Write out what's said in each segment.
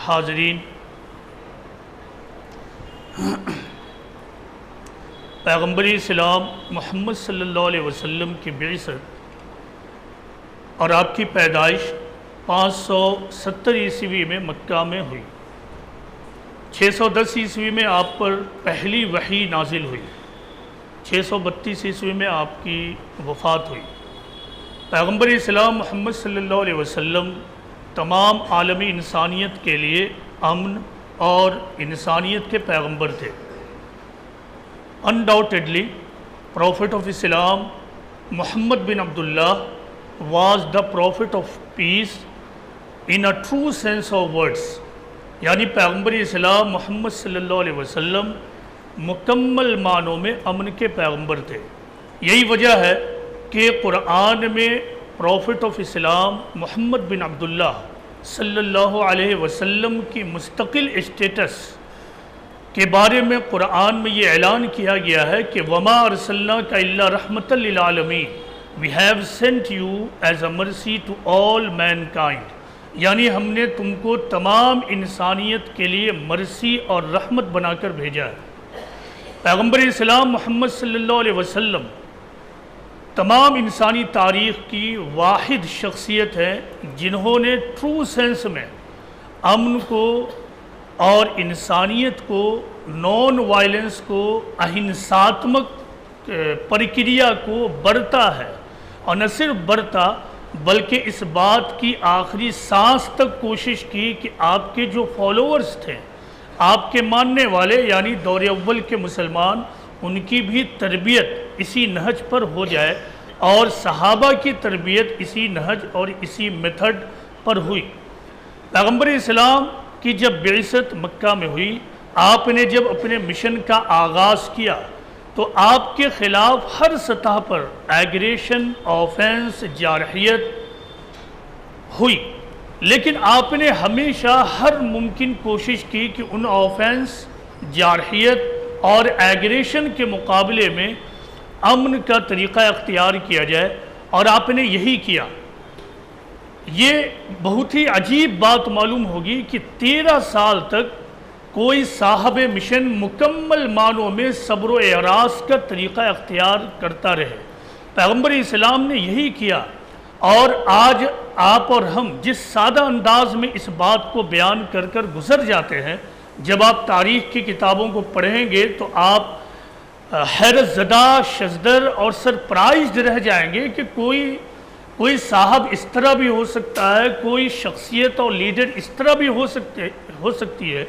حاضرین، پیغمبر اسلام محمد صلی اللہ علیہ وسلم کی بعثت اور آپ کی پیدائش 570 عیسوی میں مکہ میں ہوئی۔ 610 عیسوی میں آپ پر پہلی وحی نازل ہوئی۔ 632 عیسوی میں آپ کی وفات ہوئی۔ پیغمبر اسلام محمد صلی اللہ علیہ وسلم تمام عالمی انسانیت کے لیے امن اور انسانیت کے پیغمبر تھے۔ Undoubtedly, Prophet of Islam Muhammad bin Abdullah was the Prophet of peace in a true sense of words. یعنی پیغمبر اسلام محمد صلی اللہ علیہ وسلم مکمل معنوں میں امن کے پیغمبر تھے۔ یہی وجہ ہے کہ قرآن میں پروفٹ آف اسلام محمد بن عبداللہ صلی اللہ علیہ وسلم کی مستقل اسٹیٹس کے بارے میں قرآن میں یہ اعلان کیا گیا ہے کہ وَمَا أَرْسَلْنَاكَ إِلَّا رَحْمَةً لِلْعَالَمِينَ We have sent you as a mercy to all mankind. یعنی ہم نے تم کو تمام انسانیت کے لیے مرسی اور رحمت بنا کر بھیجا ہے۔ پیغمبر اسلام محمد صلی اللہ علیہ وسلم تمام انسانی تاریخ کی واحد شخصیت ہے جنہوں نے ٹرو سینس میں امن کو اور انسانیت کو، نان وائلنس کو، اہنساتمک پرکریا کو برتا ہے، اور نہ صرف برتا بلکہ اس بات کی آخری سانس تک کوشش کی کہ آپ کے جو فالوورز تھے، آپ کے ماننے والے یعنی دور اول کے مسلمان، ان کی بھی تربیت اسی نہج پر ہو جائے، اور صحابہ کی تربیت اسی نہج اور اسی میتھڈ پر ہوئی۔ پیغمبر اسلام کی جب بعثت مکہ میں ہوئی، آپ نے جب اپنے مشن کا آغاز کیا تو آپ کے خلاف ہر سطح پر ایگریشن، آفینس، جارحیت ہوئی، لیکن آپ نے ہمیشہ ہر ممکن کوشش کی کہ ان آفینس، جارحیت اور ایگریشن کے مقابلے میں امن کا طریقہ اختیار کیا جائے، اور آپ نے یہی کیا۔ یہ بہت ہی عجیب بات معلوم ہوگی کہ 13 سال تک کوئی صاحب مشن مکمل معنوں میں صبر و اعراض کا طریقہ اختیار کرتا رہے۔ پیغمبر اسلام نے یہی کیا، اور آج آپ اور ہم جس سادہ انداز میں اس بات کو بیان کر کر گزر جاتے ہیں، جب آپ تاریخ کی کتابوں کو پڑھیں گے تو آپ حیرت زدہ، شزدر اور سرپرائزڈ رہ جائیں گے کہ کوئی صاحب اس طرح بھی ہو سکتا ہے، کوئی شخصیت اور لیڈر اس طرح بھی ہو سکتی ہے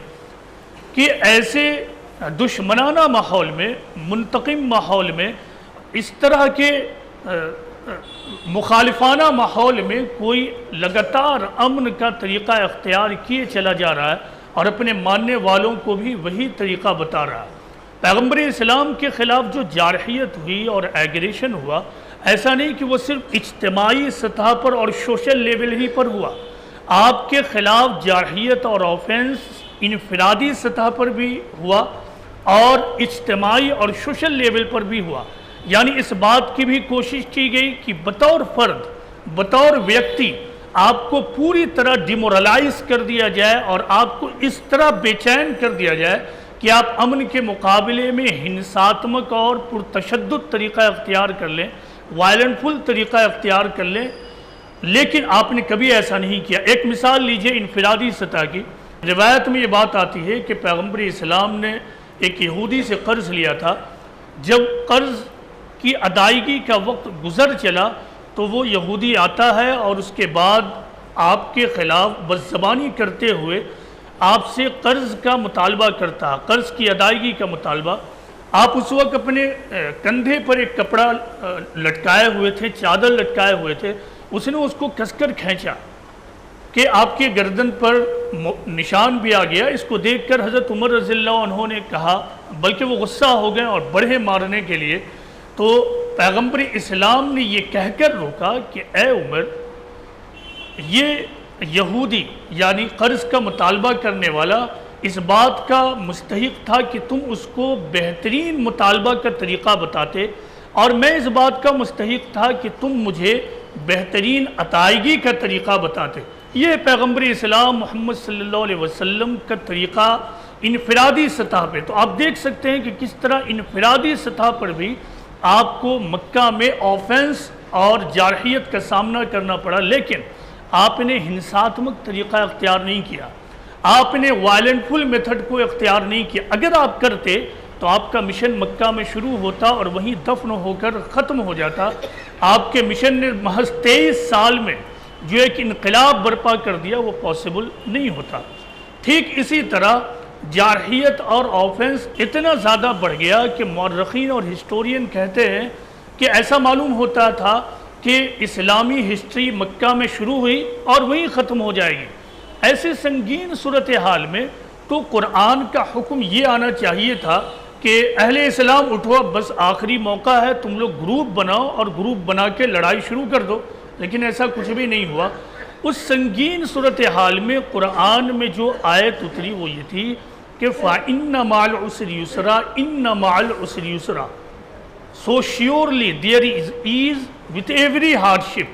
کہ ایسے دشمنانہ ماحول میں، منتقم ماحول میں، اس طرح کے مخالفانہ ماحول میں کوئی لگاتار امن کا طریقہ اختیار کیے چلا جا رہا ہے اور اپنے ماننے والوں کو بھی وہی طریقہ بتا رہا ہے۔ پیغمبر اسلام کے خلاف جو جارحیت ہوئی اور ایگریشن ہوا، ایسا نہیں کہ وہ صرف اجتماعی سطح پر اور سوشل لیول ہی پر ہوا۔ آپ کے خلاف جارحیت اور آفینس انفرادی سطح پر بھی ہوا اور اجتماعی اور سوشل لیول پر بھی ہوا۔ یعنی اس بات کی بھی کوشش کی گئی کہ بطور فرد، بطور ویکتی آپ کو پوری طرح ڈیمورلائز کر دیا جائے اور آپ کو اس طرح بے چین کر دیا جائے کہ آپ امن کے مقابلے میں ہنساتمک اور پرتشدد طریقہ اختیار کر لیں، وائلنٹ فل طریقہ اختیار کر لیں، لیکن آپ نے کبھی ایسا نہیں کیا۔ ایک مثال لیجئے انفرادی سطح کی۔ روایت میں یہ بات آتی ہے کہ پیغمبر اسلام نے ایک یہودی سے قرض لیا تھا۔ جب قرض کی ادائیگی کا وقت گزر چلا تو وہ یہودی آتا ہے اور اس کے بعد آپ کے خلاف بدزبانی کرتے ہوئے آپ سے قرض کا مطالبہ کرتا، قرض کی ادائیگی کا مطالبہ۔ آپ اس وقت اپنے کندھے پر ایک کپڑا لٹکائے ہوئے تھے، چادر لٹکائے ہوئے تھے، اس نے اس کو کس کر کھینچا کہ آپ کے گردن پر نشان بھی آ گیا۔ اس کو دیکھ کر حضرت عمر رضی اللہ عنہ نے کہا، بلکہ وہ غصہ ہو گئے اور بڑھے مارنے کے لیے، تو پیغمبر اسلام نے یہ کہہ کر روکا کہ اے عمر، یہ یہودی یعنی قرض کا مطالبہ کرنے والا اس بات کا مستحق تھا کہ تم اس کو بہترین مطالبہ کا طریقہ بتاتے، اور میں اس بات کا مستحق تھا کہ تم مجھے بہترین عطائیگی کا طریقہ بتاتے۔ یہ پیغمبر اسلام محمد صلی اللہ علیہ وسلم کا طریقہ انفرادی سطح پہ، تو آپ دیکھ سکتے ہیں کہ کس طرح انفرادی سطح پر بھی آپ کو مکہ میں آفینس اور جارحیت کا سامنا کرنا پڑا، لیکن آپ نے ہنساتمک طریقہ اختیار نہیں کیا، آپ نے وائلنٹفل میتھڈ کو اختیار نہیں کیا۔ اگر آپ کرتے تو آپ کا مشن مکہ میں شروع ہوتا اور وہیں دفن ہو کر ختم ہو جاتا۔ آپ کے مشن نے محض 23 سال میں جو ایک انقلاب برپا کر دیا، وہ پاسبل نہیں ہوتا۔ ٹھیک اسی طرح جارحیت اور آفینس اتنا زیادہ بڑھ گیا کہ مورخین اور ہسٹورین کہتے ہیں کہ ایسا معلوم ہوتا تھا کہ اسلامی ہسٹری مکہ میں شروع ہوئی اور وہیں ختم ہو جائے گی۔ ایسے سنگین صورتحال میں تو قرآن کا حکم یہ آنا چاہیے تھا کہ اہل اسلام اٹھو، اب بس آخری موقع ہے، تم لوگ گروپ بناؤ اور گروپ بنا کے لڑائی شروع کر دو، لیکن ایسا کچھ بھی نہیں ہوا۔ اس سنگین صورتحال میں قرآن میں جو آیت اتری وہ یہ تھی کہ فَإِنَّ مَعَ الْعُسْرِ يُسْرًا إِنَّ مَعَ الْعُسْرِ يُسْرًا، so surely there is ease with every hardship،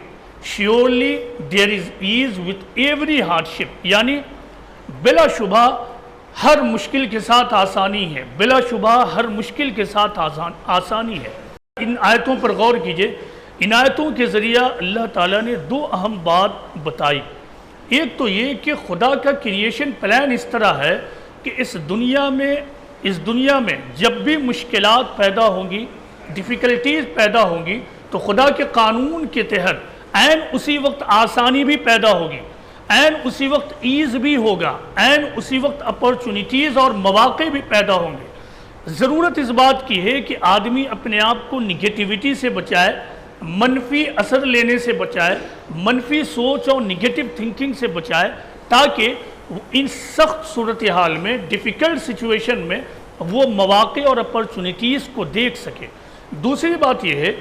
surely there is ease with every hardship، یعنی بلا شبہ ہر مشکل کے ساتھ آسانی ہے، بلا شبہ ہر مشکل کے ساتھ آسانی ہے۔ ان آیتوں پر غور کیجئے، ان آیتوں کے ذریعہ اللہ تعالیٰ نے دو اہم بات بتائی۔ ایک تو یہ کہ خدا کا کریشن پلان اس طرح ہے کہ اس دنیا میں جب بھی مشکلات پیدا ہوں گی، ڈیفیکلٹیز پیدا ہوں گی، تو خدا کے قانون کے تحت عین اسی وقت آسانی بھی پیدا ہوگی، عین اسی وقت ایز بھی ہوگا، عین اسی وقت اپورچونیٹیز اور مواقع بھی پیدا ہوں گے۔ ضرورت اس بات کی ہے کہ آدمی اپنے آپ کو نگیٹیوٹی سے بچائے، منفی اثر لینے سے بچائے، منفی سوچ اور نگیٹیو تھنکنگ سے بچائے، تاکہ ان سخت صورتحال میں، ڈیفیکلٹ سچویشن میں وہ مواقع اور اپورچونیٹیز کو دیکھ سکے۔ دوسری بات یہ ہے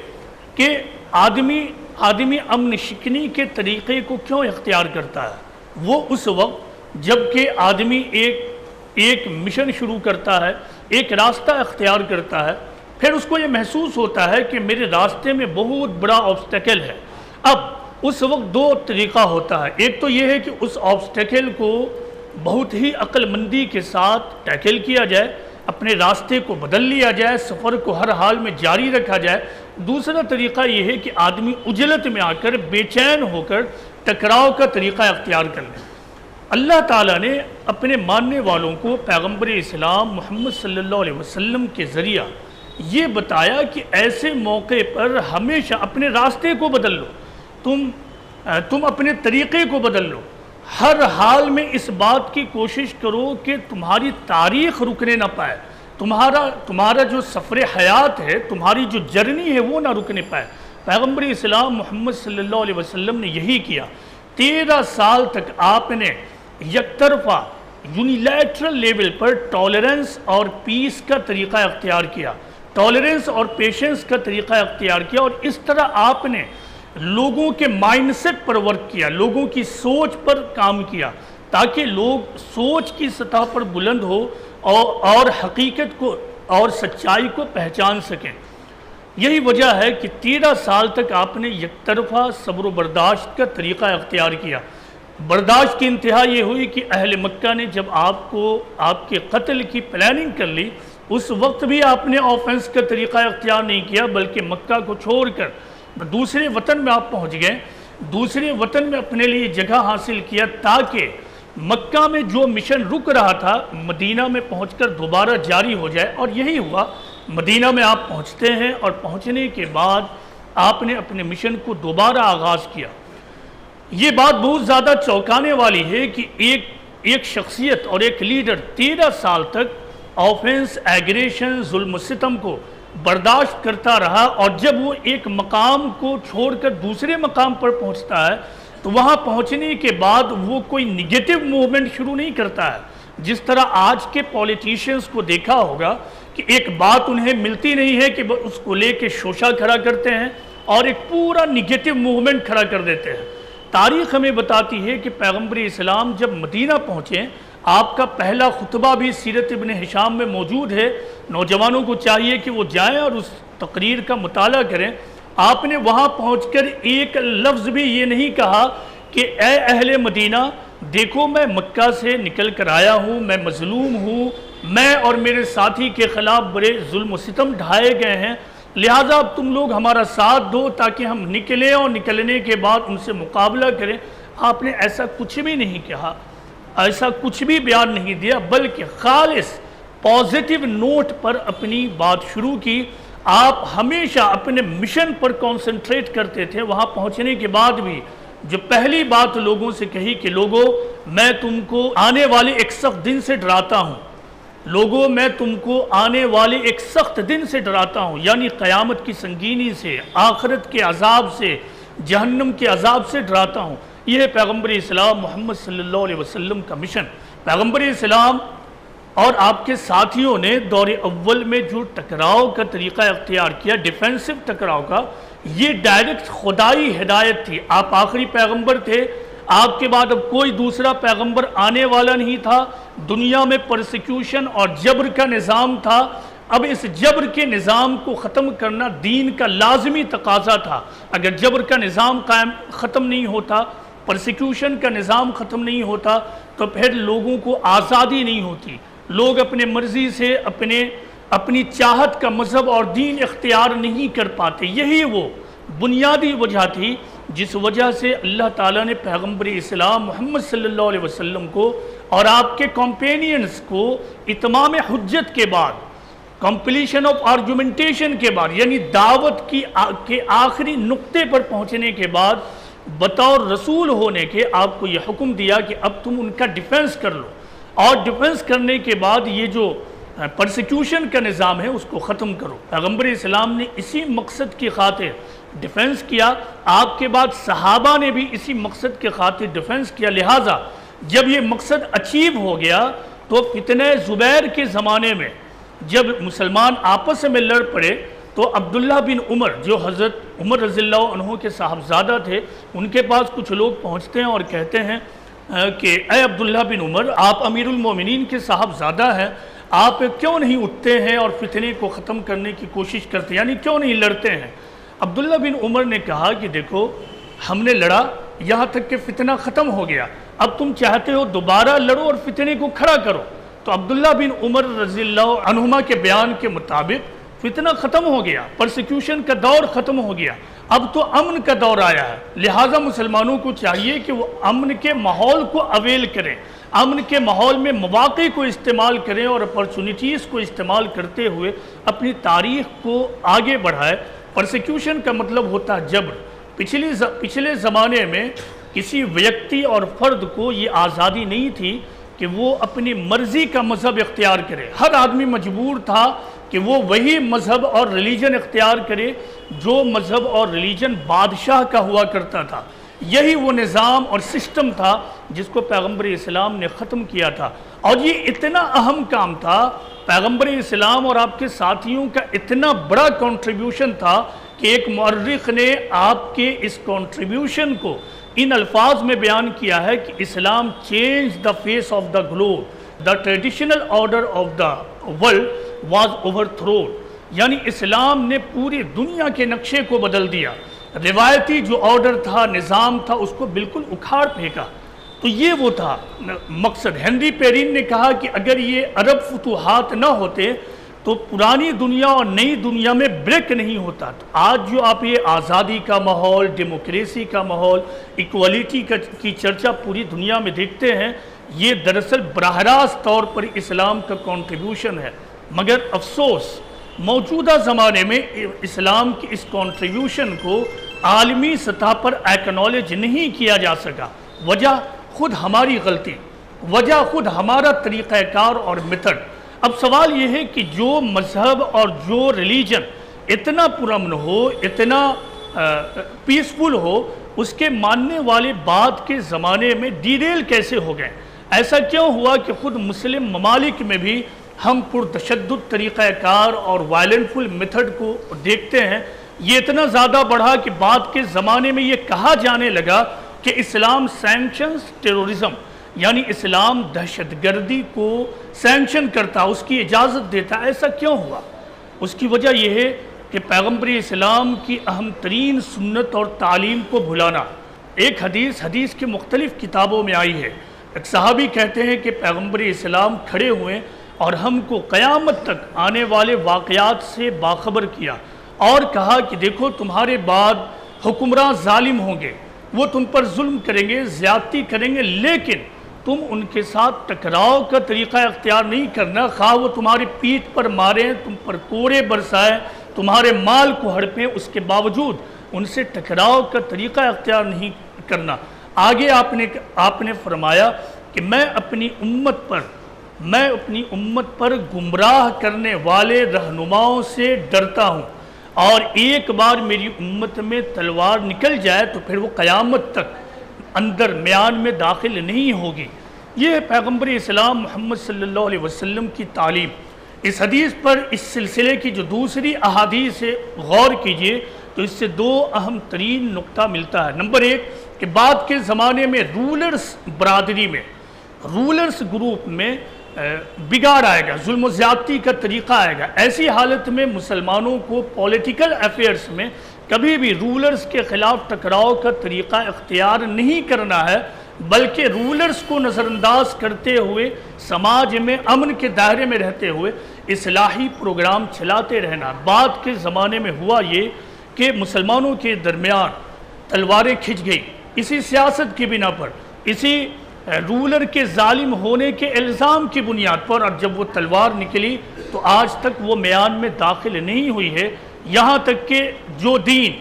کہ آدمی امن شکنی کے طریقے کو کیوں اختیار کرتا ہے؟ وہ اس وقت جب کہ آدمی ایک مشن شروع کرتا ہے، ایک راستہ اختیار کرتا ہے، پھر اس کو یہ محسوس ہوتا ہے کہ میرے راستے میں بہت بڑا آبسٹیکل ہے۔ اب اس وقت دو طریقہ ہوتا ہے، ایک تو یہ ہے کہ اس آبسٹیکل کو بہت ہی عقل مندی کے ساتھ ٹیکل کیا جائے، اپنے راستے کو بدل لیا جائے، سفر کو ہر حال میں جاری رکھا جائے۔ دوسرا طریقہ یہ ہے کہ آدمی عجلت میں آ کر بے چین ہو کر ٹکراؤ کا طریقہ اختیار کر لے۔ اللہ تعالیٰ نے اپنے ماننے والوں کو پیغمبر اسلام محمد صلی اللہ علیہ وسلم کے ذریعہ یہ بتایا کہ ایسے موقع پر ہمیشہ اپنے راستے کو بدل لو، تم اپنے طریقے کو بدل لو، ہر حال میں اس بات کی کوشش کرو کہ تمہاری تاریخ رکنے نہ پائے، تمہارا جو سفر حیات ہے، تمہاری جو جرنی ہے وہ نہ رکنے پائے۔ پیغمبر اسلام محمد صلی اللہ علیہ وسلم نے یہی کیا۔ 13 سال تک آپ نے یک طرفہ یونیلیٹرل لیول پر ٹالرنس اور پیس کا طریقہ اختیار کیا، ٹالرنس اور پیشنس کا طریقہ اختیار کیا، اور اس طرح آپ نے لوگوں کے مائنڈ سیٹ پر ورک کیا، لوگوں کی سوچ پر کام کیا، تاکہ لوگ سوچ کی سطح پر بلند ہو اور حقیقت کو اور سچائی کو پہچان سکیں۔ یہی وجہ ہے کہ 13 سال تک آپ نے یک طرفہ صبر و برداشت کا طریقہ اختیار کیا۔ برداشت کی انتہا یہ ہوئی کہ اہل مکہ نے جب آپ کے قتل کی پلاننگ کر لی، اس وقت بھی آپ نے آفینس کا طریقہ اختیار نہیں کیا، بلکہ مکہ کو چھوڑ کر دوسرے وطن میں آپ پہنچ گئے، دوسرے وطن میں اپنے لیے جگہ حاصل کیا، تاکہ مکہ میں جو مشن رک رہا تھا مدینہ میں پہنچ کر دوبارہ جاری ہو جائے، اور یہی ہوا۔ مدینہ میں آپ پہنچتے ہیں اور پہنچنے کے بعد آپ نے اپنے مشن کو دوبارہ آغاز کیا۔ یہ بات بہت زیادہ چونکانے والی ہے کہ ایک شخصیت اور ایک لیڈر 13 سال تک آفینس، ایگریشن، ظلم و ستم کو برداشت کرتا رہا، اور جب وہ ایک مقام کو چھوڑ کر دوسرے مقام پر پہنچتا ہے تو وہاں پہنچنے کے بعد وہ کوئی نگیٹو موومنٹ شروع نہیں کرتا ہے۔ جس طرح آج کے پولیٹیشنز کو دیکھا ہوگا کہ ایک بات انہیں ملتی نہیں ہے کہ اس کو لے کے شوشہ کھڑا کرتے ہیں اور ایک پورا نگیٹو موومنٹ کھڑا کر دیتے ہیں۔ تاریخ ہمیں بتاتی ہے کہ پیغمبر اسلام جب مدینہ پہنچے، آپ کا پہلا خطبہ بھی سیرت ابن ہشام میں موجود ہے، نوجوانوں کو چاہیے کہ وہ جائیں اور اس تقریر کا مطالعہ کریں۔ آپ نے وہاں پہنچ کر ایک لفظ بھی یہ نہیں کہا کہ اے اہل مدینہ دیکھو میں مکہ سے نکل کر آیا ہوں، میں مظلوم ہوں، میں اور میرے ساتھی کے خلاف بڑے ظلم و ستم ڈھائے گئے ہیں، لہٰذا اب تم لوگ ہمارا ساتھ دو تاکہ ہم نکلیں اور نکلنے کے بعد ان سے مقابلہ کریں۔ آپ نے ایسا کچھ بھی نہیں کہا، ایسا کچھ بھی بیان نہیں دیا، بلکہ خالص پازیٹیو نوٹ پر اپنی بات شروع کی۔ آپ ہمیشہ اپنے مشن پر کانسنٹریٹ کرتے تھے۔ وہاں پہنچنے کے بعد بھی جو پہلی بات لوگوں سے کہی کہ لوگوں میں تم کو آنے والے ایک سخت دن سے ڈراتا ہوں، لوگوں میں تم کو آنے والے ایک سخت دن سے ڈراتا ہوں، یعنی قیامت کی سنگینی سے، آخرت کے عذاب سے، جہنم کے عذاب سے ڈراتا ہوں۔ یہ ہے پیغمبر اسلام محمد صلی اللہ علیہ وسلم کا مشن۔ پیغمبر اسلام اور آپ کے ساتھیوں نے دور اول میں جو ٹکراؤ کا طریقہ اختیار کیا، ڈیفینسو ٹکراؤ کا، یہ ڈائریکٹ خدائی ہدایت تھی۔ آپ آخری پیغمبر تھے، آپ کے بعد اب کوئی دوسرا پیغمبر آنے والا نہیں تھا، دنیا میں پرسیکیوشن اور جبر کا نظام تھا۔ اب اس جبر کے نظام کو ختم کرنا دین کا لازمی تقاضا تھا۔ اگر جبر کا نظام ختم نہیں ہوتا، پرسیکیوشن کا نظام ختم نہیں ہوتا، تو پھر لوگوں کو آزادی نہیں ہوتی، لوگ اپنے مرضی سے اپنی چاہت کا مذہب اور دین اختیار نہیں کر پاتے۔ یہی وہ بنیادی وجہ تھی جس وجہ سے اللہ تعالیٰ نے پیغمبر اسلام محمد صلی اللہ علیہ وسلم کو اور آپ کے کمپینینز کو اتمام حجت کے بعد، کمپلیشن آف آرگومنٹیشن کے بعد، یعنی دعوت کے آخری نقطے پر پہنچنے کے بعد بطور رسول ہونے کے آپ کو یہ حکم دیا کہ اب تم ان کا ڈیفنس کر لو، اور ڈیفنس کرنے کے بعد یہ جو پرسیکیوشن کا نظام ہے اس کو ختم کرو۔ پیغمبر اسلام نے اسی مقصد کی خاطر ڈیفنس کیا، آپ کے بعد صحابہ نے بھی اسی مقصد کے خاطر ڈیفنس کیا۔ لہٰذا جب یہ مقصد اچیو ہو گیا تو فتنہ زبیر کے زمانے میں جب مسلمان آپس میں لڑ پڑے تو عبداللہ بن عمر، جو حضرت عمر رضی اللہ عنہ کے صاحبزادہ تھے، ان کے پاس کچھ لوگ پہنچتے ہیں اور کہتے ہیں کہ اے عبداللہ بن عمر، آپ امیر المومنین کے صاحبزادہ ہیں، آپ کیوں نہیں اٹھتے ہیں اور فتنے کو ختم کرنے کی کوشش کرتے ہیں، یعنی کیوں نہیں لڑتے ہیں؟ عبداللہ بن عمر نے کہا کہ دیکھو ہم نے لڑا یہاں تک کہ فتنہ ختم ہو گیا، اب تم چاہتے ہو دوبارہ لڑو اور فتنے کو کھڑا کرو۔ تو عبداللہ بن عمر رضی اللہ عنہما کے بیان کے مطابق فتنہ ختم ہو گیا، پرسیکیوشن کا دور ختم ہو گیا، اب تو امن کا دور آیا ہے۔ لہٰذا مسلمانوں کو چاہیے کہ وہ امن کے ماحول کو اویل کریں، امن کے ماحول میں مواقع کو استعمال کریں اور اپرچونٹیز کو استعمال کرتے ہوئے اپنی تاریخ کو آگے بڑھائیں۔ پرسیکیوشن کا مطلب ہوتا ہے جبر۔ پچھلے زمانے میں کسی ویکتی اور فرد کو یہ آزادی نہیں تھی کہ وہ اپنی مرضی کا مذہب اختیار کرے، ہر آدمی مجبور تھا کہ وہ وہی مذہب اور ریلیجن اختیار کرے جو مذہب اور ریلیجن بادشاہ کا ہوا کرتا تھا۔ یہی وہ نظام اور سسٹم تھا جس کو پیغمبر اسلام نے ختم کیا تھا، اور یہ اتنا اہم کام تھا، پیغمبر اسلام اور آپ کے ساتھیوں کا اتنا بڑا کنٹریبیوشن تھا کہ ایک مورخ نے آپ کے اس کنٹریبیوشن کو ان الفاظ میں بیان کیا ہے کہ Islam change the face of the globe, the traditional order of the world was overthrown, یعنی اسلام نے پوری دنیا کے نقشے کو بدل دیا، روایتی جو آرڈر تھا، نظام تھا، اس کو بالکل اکھاڑ پھینکا۔ تو یہ وہ تھا مقصد۔ ہنری پیرین نے کہا کہ اگر یہ عرب فتوحات نہ ہوتے تو پرانی دنیا اور نئی دنیا میں بریک نہیں ہوتا۔ تو آج جو آپ یہ آزادی کا ماحول، ڈیموکریسی کا ماحول، ایکوالیٹی کی چرچا پوری دنیا میں دیکھتے ہیں، یہ دراصل براہ راست طور پر اسلام کا کنٹریبیوشن ہے۔ مگر افسوس موجودہ زمانے میں اسلام کی اس کنٹریبیوشن کو عالمی سطح پر ایکنالج نہیں کیا جا سکا۔ وجہ خود ہماری غلطی، وجہ خود ہمارا طریقہ کار اور میتھڈ۔ اب سوال یہ ہے کہ جو مذہب اور جو ریلیجن اتنا پرامن ہو، اتنا پیسفل ہو، اس کے ماننے والے بعد کے زمانے میں ڈیریل کیسے ہو گئے؟ ایسا کیوں ہوا کہ خود مسلم ممالک میں بھی ہم پرتشدد طریقہ کار اور وائلنٹفل میتھڈ کو دیکھتے ہیں؟ یہ اتنا زیادہ بڑھا کہ بعد کے زمانے میں یہ کہا جانے لگا کہ اسلام سینکشنز ٹیروریزم، یعنی اسلام دہشت گردی کو سینکشن کرتا، اس کی اجازت دیتا۔ ایسا کیوں ہوا؟ اس کی وجہ یہ ہے کہ پیغمبر اسلام کی اہم ترین سنت اور تعلیم کو بھلانا، ایک حدیث کے مختلف کتابوں میں آئی ہے. ایک صحابی کہتے ہیں کہ پیغمبر اسلام کھڑے ہوئے اور ہم کو قیامت تک آنے والے واقعات سے باخبر کیا اور کہا کہ دیکھو تمہارے بعد حکمراں ظالم ہوں گے، وہ تم پر ظلم کریں گے، زیادتی کریں گے، لیکن تم ان کے ساتھ ٹکراؤ کا طریقہ اختیار نہیں کرنا، خواہ وہ تمہاری پیٹھ پر ماریں، تم پر کوڑے برسائیں، تمہارے مال کو ہڑپیں، اس کے باوجود ان سے ٹکراؤ کا طریقہ اختیار نہیں کرنا. آگے آپ نے فرمایا کہ میں اپنی امت پر گمراہ کرنے والے رہنماؤں سے ڈرتا ہوں، اور ایک بار میری امت میں تلوار نکل جائے تو پھر وہ قیامت تک اندر میان میں داخل نہیں ہوگی. یہ ہے پیغمبر اسلام محمد صلی اللہ علیہ وسلم کی تعلیم. اس حدیث پر اس سلسلے کی جو دوسری احادیث سے غور کیجئے تو اس سے دو اہم ترین نقطہ ملتا ہے. نمبر ایک کہ بعد کے زمانے میں رولرز برادری میں، رولرز گروپ میں بگاڑ آئے گا، ظلم و زیادتی کا طریقہ آئے گا. ایسی حالت میں مسلمانوں کو پولیٹیکل افیئرز میں کبھی بھی رولرز کے خلاف ٹکراؤ کا طریقہ اختیار نہیں کرنا ہے، بلکہ رولرز کو نظر انداز کرتے ہوئے سماج میں امن کے دائرے میں رہتے ہوئے اصلاحی پروگرام چلاتے رہنا. بعد کے زمانے میں ہوا یہ کہ مسلمانوں کے درمیان تلواریں کھنچ گئی اسی سیاست کی بنا پر، اسی رولر کے ظالم ہونے کے الزام کی بنیاد پر، اور جب وہ تلوار نکلی تو آج تک وہ میان میں داخل نہیں ہوئی ہے. یہاں تک کہ جو دین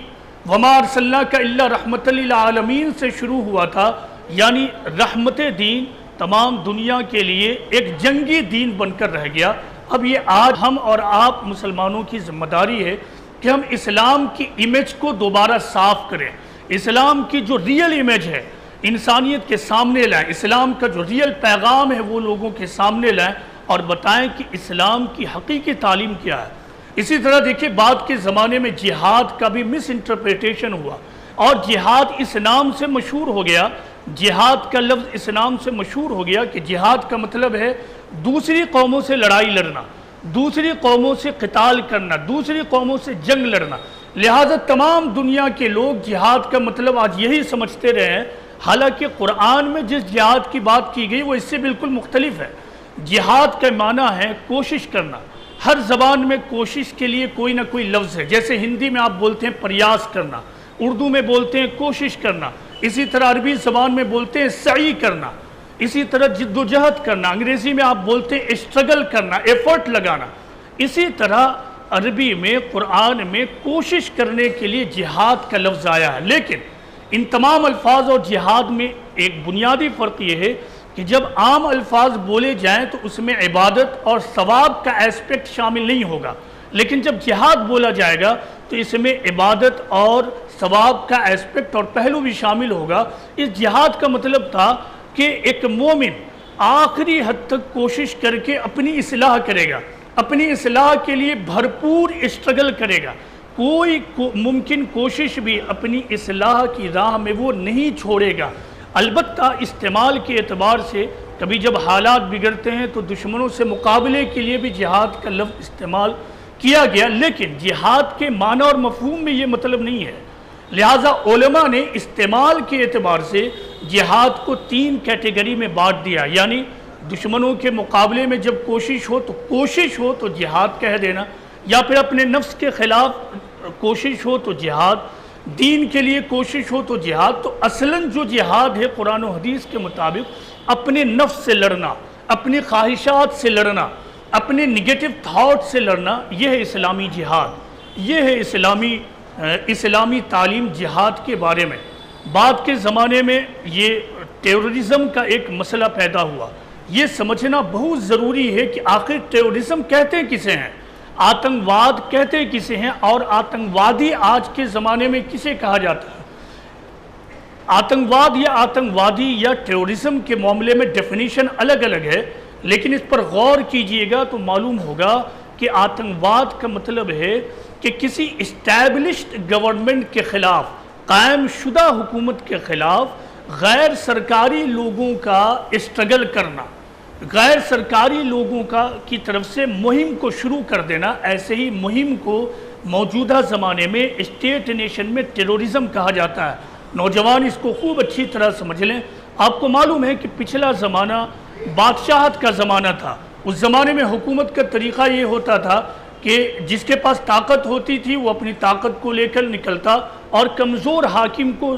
وَمَا أَرْسَلْنَاكَ إِلَّا رَحْمَةً لِلْعَالَمِينَ سے شروع ہوا تھا، یعنی رحمت دین تمام دنیا کے لیے ایک جنگی دین بن کر رہ گیا. اب یہ آج ہم اور آپ مسلمانوں کی ذمہ داری ہے کہ ہم اسلام کی امیج کو دوبارہ صاف کریں، اسلام کی جو ریئل امیج ہے انسانیت کے سامنے لائیں، اسلام کا جو ریئل پیغام ہے وہ لوگوں کے سامنے لائیں اور بتائیں کہ اسلام کی حقیقی تعلیم کیا ہے. اسی طرح دیکھیں بعد کے زمانے میں جہاد کا بھی مس انٹرپریٹیشن ہوا، اور جہاد اس نام سے مشہور ہو گیا، جہاد کا لفظ اس نام سے مشہور ہو گیا کہ جہاد کا مطلب ہے دوسری قوموں سے لڑائی لڑنا، دوسری قوموں سے قتال کرنا، دوسری قوموں سے جنگ لڑنا. لہذا تمام دنیا کے لوگ جہاد کا مطلب آج یہی سمجھتے رہے ہیں، حالانکہ قرآن میں جس جہاد کی بات کی گئی وہ اس سے بالکل مختلف ہے. جہاد کا معنی ہے کوشش کرنا. ہر زبان میں کوشش کے لیے کوئی نہ کوئی لفظ ہے. جیسے ہندی میں آپ بولتے ہیں پریاس کرنا، اردو میں بولتے ہیں کوشش کرنا، اسی طرح عربی زبان میں بولتے ہیں سعی کرنا، اسی طرح جد و جہد کرنا، انگریزی میں آپ بولتے ہیں اسٹرگل کرنا، ایفرٹ لگانا. اسی طرح عربی میں قرآن میں کوشش کرنے کے لیے جہاد کا لفظ آیا ہے. لیکن ان تمام الفاظ اور جہاد میں ایک بنیادی فرق یہ ہے کہ جب عام الفاظ بولے جائیں تو اس میں عبادت اور ثواب کا ایسپیکٹ شامل نہیں ہوگا، لیکن جب جہاد بولا جائے گا تو اس میں عبادت اور ثواب کا ایسپیکٹ اور پہلو بھی شامل ہوگا. اس جہاد کا مطلب تھا کہ ایک مومن آخری حد تک کوشش کر کے اپنی اصلاح کرے گا، اپنی اصلاح کے لیے بھرپور اسٹرگل کرے گا، کوئی ممکن کوشش بھی اپنی اصلاح کی راہ میں وہ نہیں چھوڑے گا. البتہ استعمال کے اعتبار سے کبھی جب حالات بگڑتے ہیں تو دشمنوں سے مقابلے کے لیے بھی جہاد کا لفظ استعمال کیا گیا، لیکن جہاد کے معنی اور مفہوم میں یہ مطلب نہیں ہے. لہٰذا علماء نے استعمال کے اعتبار سے جہاد کو 3 کیٹیگری میں بانٹ دیا، یعنی دشمنوں کے مقابلے میں جب کوشش ہو تو جہاد کہہ دینا، یا پھر اپنے نفس کے خلاف کوشش ہو تو جہاد، دین کے لیے کوشش ہو تو جہاد. تو اصلاً جو جہاد ہے قرآن و حدیث کے مطابق اپنے نفس سے لڑنا، اپنی خواہشات سے لڑنا، اپنے نگیٹو تھاٹ سے لڑنا، یہ ہے اسلامی جہاد، یہ ہے اسلامی تعلیم جہاد کے بارے میں. بعد کے زمانے میں یہ ٹیررزم کا ایک مسئلہ پیدا ہوا. یہ سمجھنا بہت ضروری ہے کہ آخر ٹیررزم کہتے کسے ہیں، آتنکواد کہتے کسے ہیں، اور آتنکوادی آج کے زمانے میں کسے کہا جاتا ہے. آتنکواد یا آتنکوادی یا ٹیررزم کے معاملے میں ڈیفینیشن الگ الگ ہے، لیکن اس پر غور کیجئے گا تو معلوم ہوگا کہ آتنکواد کا مطلب ہے کہ کسی اسٹیبلشڈ گورنمنٹ کے خلاف، قائم شدہ حکومت کے خلاف غیر سرکاری لوگوں کا اسٹرگل کرنا، غیر سرکاری لوگوں کی طرف سے مہم کو شروع کر دینا. ایسے ہی مہم کو موجودہ زمانے میں اسٹیٹ نیشن میں ٹیررزم کہا جاتا ہے. نوجوان اس کو خوب اچھی طرح سمجھ لیں۔ آپ کو معلوم ہے کہ پچھلا زمانہ بادشاہت کا زمانہ تھا۔ اس زمانے میں حکومت کا طریقہ یہ ہوتا تھا کہ جس کے پاس طاقت ہوتی تھی وہ اپنی طاقت کو لے کر نکلتا اور کمزور حاکم کو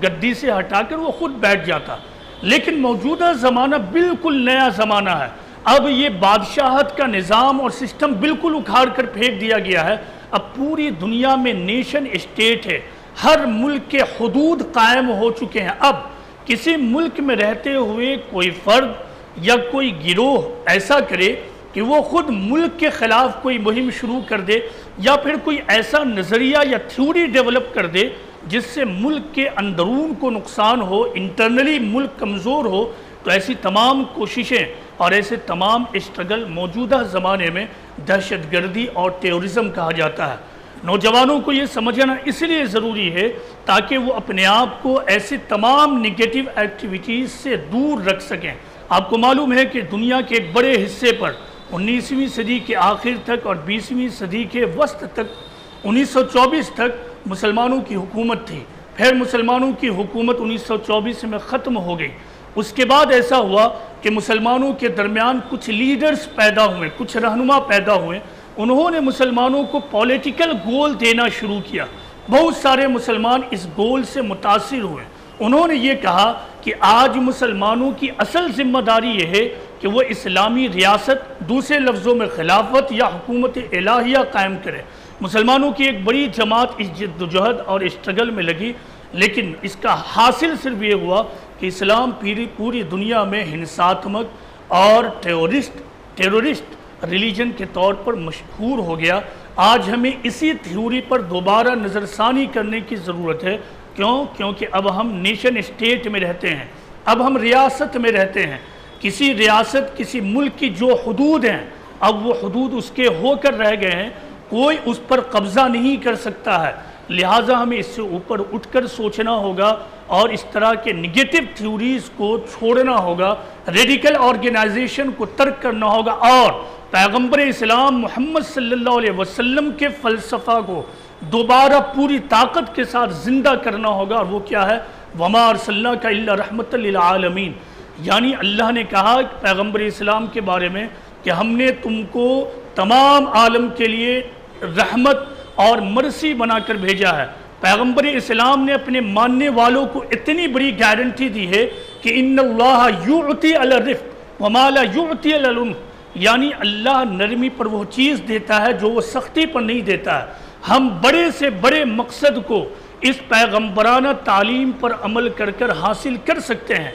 گدی سے ہٹا کر وہ خود بیٹھ جاتا۔ لیکن موجودہ زمانہ بالکل نیا زمانہ ہے۔ اب یہ بادشاہت کا نظام اور سسٹم بالکل اکھاڑ کر پھینک دیا گیا ہے۔ اب پوری دنیا میں نیشن اسٹیٹ ہے، ہر ملک کے حدود قائم ہو چکے ہیں۔ اب کسی ملک میں رہتے ہوئے کوئی فرد یا کوئی گروہ ایسا کرے کہ وہ خود ملک کے خلاف کوئی مہم شروع کر دے یا پھر کوئی ایسا نظریہ یا تھیوری ڈیولپ کر دے جس سے ملک کے اندرون کو نقصان ہو، انٹرنلی ملک کمزور ہو، تو ایسی تمام کوششیں اور ایسے تمام اسٹرگل موجودہ زمانے میں دہشت گردی اور ٹیررزم کہا جاتا ہے۔ نوجوانوں کو یہ سمجھنا اس لیے ضروری ہے تاکہ وہ اپنے آپ کو ایسے تمام نگیٹو ایکٹیویٹیز سے دور رکھ سکیں۔ آپ کو معلوم ہے کہ دنیا کے ایک بڑے حصے پر 19ویں صدی کے آخر تک اور 20ویں صدی کے وسط تک 1924 تک مسلمانوں کی حکومت تھی۔ پھر مسلمانوں کی حکومت 1924 میں ختم ہو گئی۔ اس کے بعد ایسا ہوا کہ مسلمانوں کے درمیان کچھ لیڈرز پیدا ہوئے، کچھ رہنما پیدا ہوئے۔ انہوں نے مسلمانوں کو پولیٹیکل گول دینا شروع کیا۔ بہت سارے مسلمان اس گول سے متاثر ہوئے۔ انہوں نے یہ کہا کہ آج مسلمانوں کی اصل ذمہ داری یہ ہے کہ وہ اسلامی ریاست، دوسرے لفظوں میں خلافت یا حکومت الہیہ قائم کرے۔ مسلمانوں کی ایک بڑی جماعت اس جدوجہد اور اسٹرگل میں لگی، لیکن اس کا حاصل صرف یہ ہوا کہ اسلام پوری دنیا میں ہنساتمک اور ٹیرورسٹ ریلیجن کے طور پر مشہور ہو گیا۔ آج ہمیں اسی تھیوری پر دوبارہ نظر ثانی کرنے کی ضرورت ہے۔ کیونکہ اب ہم نیشن اسٹیٹ میں رہتے ہیں، اب ہم ریاست میں رہتے ہیں۔ کسی ریاست، کسی ملک کی جو حدود ہیں، اب وہ حدود اس کے ہو کر رہ گئے ہیں، کوئی اس پر قبضہ نہیں کر سکتا ہے۔ لہٰذا ہمیں اس سے اوپر اٹھ کر سوچنا ہوگا اور اس طرح کے نگیٹو تھیوریز کو چھوڑنا ہوگا، ریڈیکل آرگنائزیشن کو ترک کرنا ہوگا اور پیغمبر اسلام محمد صلی اللہ علیہ وسلم کے فلسفہ کو دوبارہ پوری طاقت کے ساتھ زندہ کرنا ہوگا۔ اور وہ کیا ہے؟ وَمَا أَرْسَلْنَاكَ إِلَّا رَحْمَةً لِلْعَالَمِينَ، یعنی اللہ نے کہا پیغمبر اسلام کے بارے میں کہ ہم نے تم کو تمام عالم کے لیے رحمت اور مرسی بنا کر بھیجا ہے۔ پیغمبر اسلام نے اپنے ماننے والوں کو اتنی بڑی گارنٹی دی ہے کہ ان اللہ یعطی علی الرفق وما لا یعطی علی العنف، یعنی اللہ نرمی پر وہ چیز دیتا ہے جو وہ سختی پر نہیں دیتا ہے۔ ہم بڑے سے بڑے مقصد کو اس پیغمبرانہ تعلیم پر عمل کر کر حاصل کر سکتے ہیں۔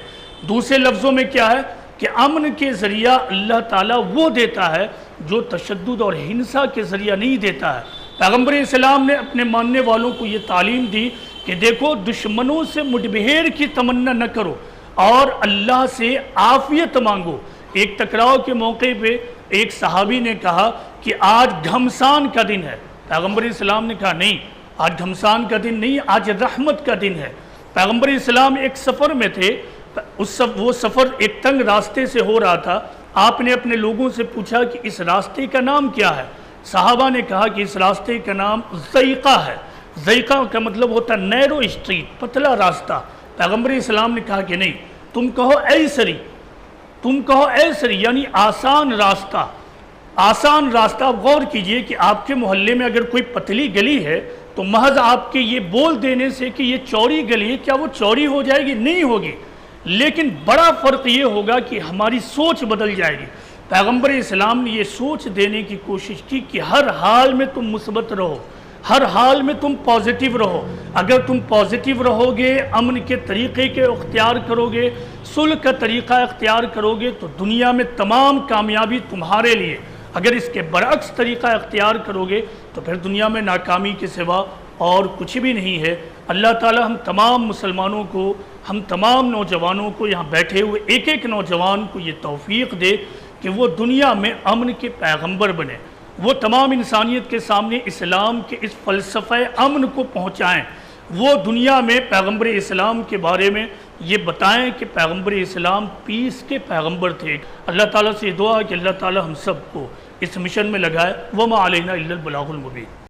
دوسرے لفظوں میں کیا ہے کہ امن کے ذریعہ اللہ تعالیٰ وہ دیتا ہے جو تشدد اور ہنسا کے ذریعہ نہیں دیتا ہے۔ پیغمبر اسلام نے اپنے ماننے والوں کو یہ تعلیم دی کہ دیکھو دشمنوں سے مڈبھیڑ کی تمنا نہ کرو اور اللہ سے عافیت مانگو۔ ایک ٹکراؤ کے موقع پہ ایک صحابی نے کہا کہ آج گھمسان کا دن ہے۔ پیغمبر اسلام نے کہا نہیں، آج گھمسان کا دن نہیں، آج رحمت کا دن ہے۔ پیغمبر اسلام ایک سفر میں تھے، وہ سفر ایک تنگ راستے سے ہو رہا تھا۔ آپ نے اپنے لوگوں سے پوچھا کہ اس راستے کا نام کیا ہے؟ صحابہ نے کہا کہ اس راستے کا نام ضیقہ ہے۔ ضیقہ کا مطلب ہوتا ہے نیرو اسٹریٹ، پتلا راستہ۔ پیغمبر اسلام نے کہا کہ نہیں، تم کہو ایسری، تم کہو ایسری، یعنی آسان راستہ۔ آسان راستہ، آپ غور کیجئے کہ آپ کے محلے میں اگر کوئی پتلی گلی ہے تو محض آپ کے یہ بول دینے سے کہ یہ چوڑی گلی ہے، کیا وہ چوڑی ہو جائے گی؟ نہیں ہوگی، لیکن بڑا فرق یہ ہوگا کہ ہماری سوچ بدل جائے گی۔ پیغمبر اسلام نے یہ سوچ دینے کی کوشش کی کہ ہر حال میں تم مثبت رہو، ہر حال میں تم پازیٹیو رہو۔ اگر تم پازیٹیو رہو گے، امن کے طریقے کے اختیار کرو گے، صلح کا طریقہ اختیار کرو گے تو دنیا میں تمام کامیابی تمہارے لیے۔ اگر اس کے برعکس طریقہ اختیار کرو گے تو پھر دنیا میں ناکامی کے سوا اور کچھ بھی نہیں ہے۔ اللہ تعالی ہم تمام مسلمانوں کو، ہم تمام نوجوانوں کو، یہاں بیٹھے ہوئے ایک ایک نوجوان کو یہ توفیق دے کہ وہ دنیا میں امن کے پیغمبر بنے، وہ تمام انسانیت کے سامنے اسلام کے اس فلسفہ امن کو پہنچائیں، وہ دنیا میں پیغمبر اسلام کے بارے میں یہ بتائیں کہ پیغمبر اسلام پیس کے پیغمبر تھے۔ اللہ تعالیٰ سے دعا ہے کہ اللہ تعالیٰ ہم سب کو اس مشن میں لگائے۔ وَمَا عَلَيْنَا إِلَّا الْبَلَاغُ الْمُبِينُ۔